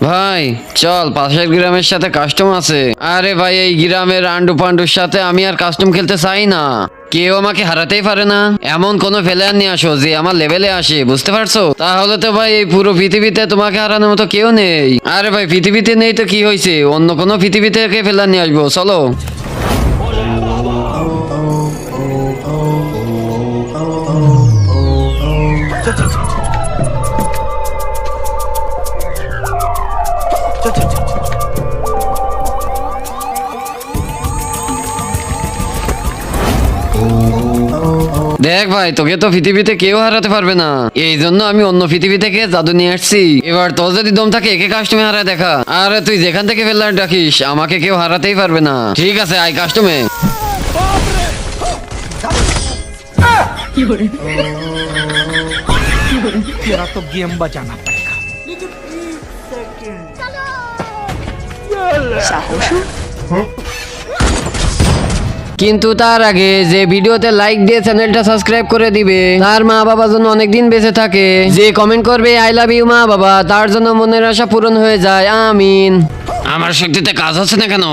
ভাই চল, পাশের গ্রামের সাথে কাস্টম আছে। আরে ভাই, এই গ্রামের আন্ডু পান্ডুর সাথে আমি আর কাস্টম খেলতে চাই না। কেউ আমাকে হারাতেই পারে না। এমন কোন প্লেয়ার নিয়ে আসো যে আমার লেভেলে আসে, বুঝতে পারছো? তাহলে তো ভাই এই পুরো পৃথিবীতে তোমাকে হারানোর মতো কেউ নেই। আরে ভাই, পৃথিবীতে নেই তো কি হয়েছে, অন্য কোনো পৃথিবী থেকে প্লেয়ার নিয়ে আসবো, চলো। দেখ ভাই, তোকে তো পৃথিবীতে কেউ হারাতে পারবে না, এই জন্য আমি অন্য পৃথিবী থেকে জাদু নিয়ে আসছি। এবার তোর যদি দম থাকে একে কাস্টমে হারায় দেখা। আরে তুই যেখান থেকে ফেললার ডাকিস, আমাকে কেউ হারাতেই পারবে না। ঠিক আছে, আই কাস্টমে। तेरा तो गेम बचाना पड़ेगा। কিন্তু তার আগে যে ভিডিওতে লাইক দিয়ে চ্যানেলটা সাবস্ক্রাইব করে দিবে, তার মা বাবা যেন অনেকদিন বেঁচে থাকে। যে কমেন্ট করবে আই লাভ ইউ মা বাবা, তার জন্য মনের আশা পূরণ হয়ে যায়, আমিন। আমার শক্তিতে কাজ হচ্ছে না কেন?